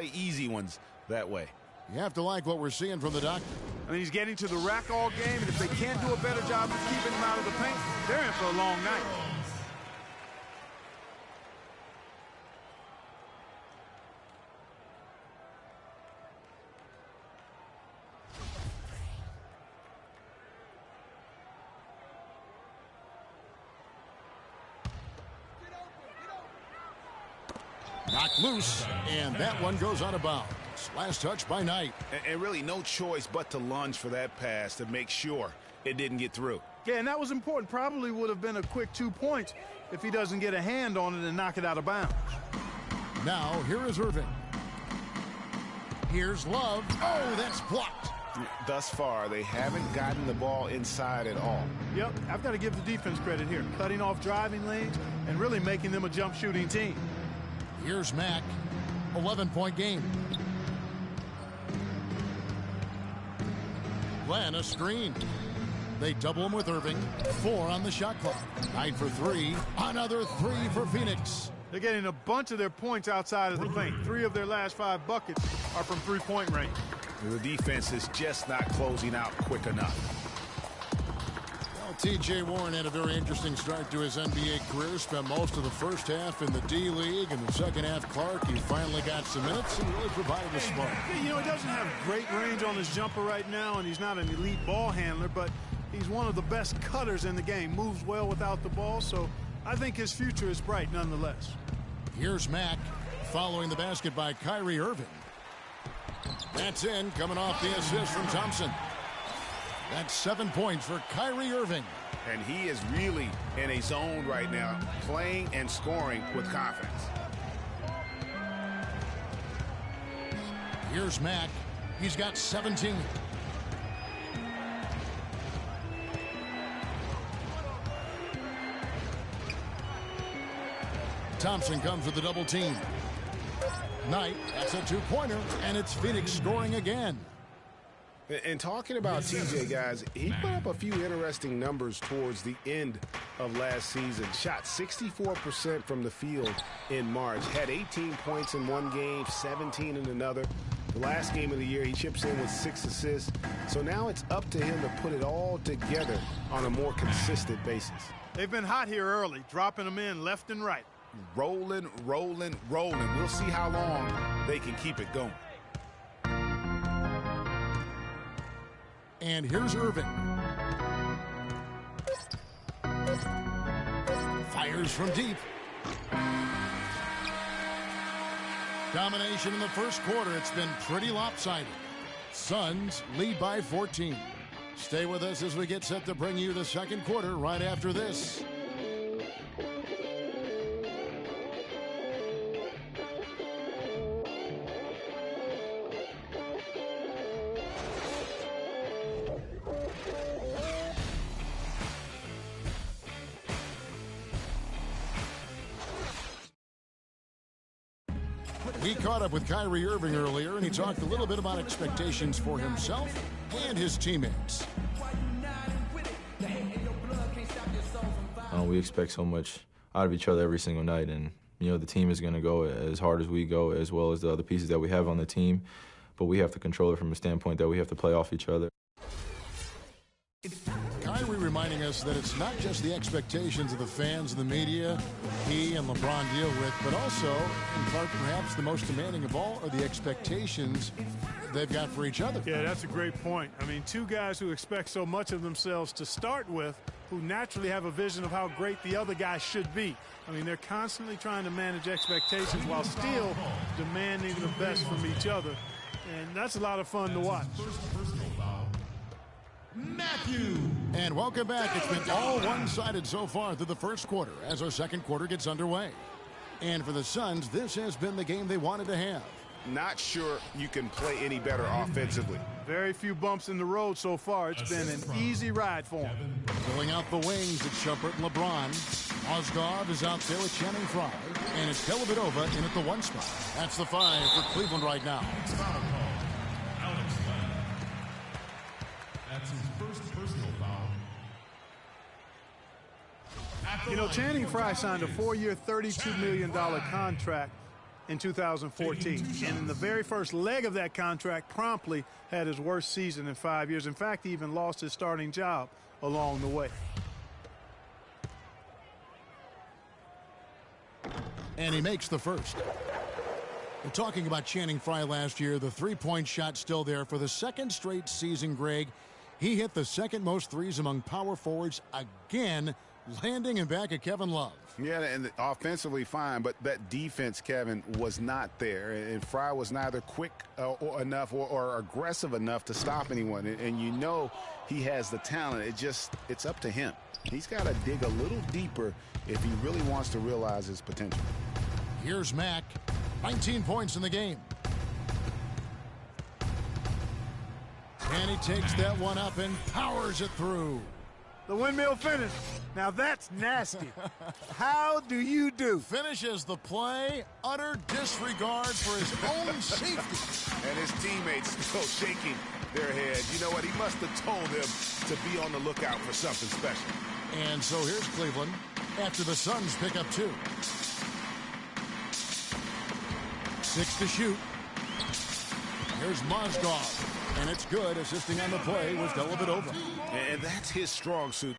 easy ones that way. You have to like what we're seeing from the doctor. I mean, he's getting to the rack all game, and if they can't do a better job of keeping him out of the paint, they're in for a long night. Knocked loose, and that one goes out of bounds. Last touch by Knight. And really no choice but to lunge for that pass to make sure it didn't get through. Yeah, and that was important. Probably would have been a quick 2 points if he doesn't get a hand on it and knock it out of bounds. Now, here is Irving. Here's Love. Oh, that's blocked. Thus far, they haven't gotten the ball inside at all. Yep, I've got to give the defense credit here. Cutting off driving lanes and really making them a jump shooting team. Here's Mack. 11-point game. Glenn, a screen. They double him with Irving. 4 on the shot clock. Knight for 3. Another 3 for Phoenix. They're getting a bunch of their points outside of the paint. 3 of their last 5 buckets are from three-point range. The defense is just not closing out quick enough. Well, T.J. Warren had a very interesting start to his NBA career. Spent most of the first half in the D-League. In the second half, Clark, he finally got some minutes and really provided a spark. You know, he doesn't have great range on his jumper right now, and he's not an elite ball handler, but he's one of the best cutters in the game. Moves well without the ball, so I think his future is bright nonetheless. Here's Mack following the basket by Kyrie Irving. That's in, coming off the assist from Thompson. That's 7 points for Kyrie Irving. And he is really in a zone right now, playing and scoring with confidence. Here's Mack. He's got 17. Thompson comes with the double team. Knight, that's a 2-pointer, and it's Phoenix scoring again. And talking about TJ, guys, he put up a few interesting numbers towards the end of last season. Shot 64% from the field in March. Had 18 points in one game, 17 in another. The last game of the year, he chips in with 6 assists. So now it's up to him to put it all together on a more consistent basis. They've been hot here early, dropping them in left and right. Rolling, rolling, rolling. We'll see how long they can keep it going. And here's Irving. Fires from deep. Domination in the first quarter. It's been pretty lopsided. Suns lead by 14. Stay with us as we get set to bring you the second quarter right after this. We caught up with Kyrie Irving earlier, and he talked a little bit about expectations for himself and his teammates. We expect so much out of each other every single night, and you know the team is going to go as hard as we go, as well as the other pieces that we have on the team, but we have to control it from a standpoint that we have to play off each other. Kyrie reminding us that it's not just the expectations of the fans and the media he and LeBron deal with, but also, in part perhaps the most demanding of all, are the expectations they've got for each other. Yeah, that's a great point. I mean, two guys who expect so much of themselves to start with, who naturally have a vision of how great the other guy should be. I mean, they're constantly trying to manage expectations while still demanding the best from each other. And that's a lot of fun to watch. Matthew. And welcome back. It's been all one-sided so far through the first quarter as our second quarter gets underway. And for the Suns, this has been the game they wanted to have. Not sure you can play any better offensively. Very few bumps in the road so far. It's been an easy ride for him. Filling out the wings, it's Shumpert and LeBron. Osgood is out there with Channing Frye. And it's Dellavedova in at the 1 spot. That's the 5 for Cleveland right now. That's his first personal foul. You know, Channing Frye signed a 4-year, $32 million contract in 2014. And in the very first leg of that contract, promptly had his worst season in 5 years. In fact, he even lost his starting job along the way. And he makes the first. We're talking about Channing Frye last year. The three-point shot still there for the second straight season, Greg. He hit the second most threes among power forwards again, landing in back of Kevin Love. Yeah, and offensively fine, but that defense, Kevin, was not there. And Frye was neither quick enough or aggressive enough to stop anyone. And you know he has the talent. It's up to him. He's got to dig a little deeper if he really wants to realize his potential. Here's Mack, 19 points in the game. And he takes that one up and powers it through. The windmill finish. Now that's nasty. How do you do? Finishes the play, utter disregard for his own safety. And his teammates still shaking their heads. You know what? He must have told them to be on the lookout for something special. And so here's Cleveland after the Suns pick up 2. 6 to shoot. Here's Mozgov. And it's good. Assisting on the play was Dellavedova. And that's his strong suit.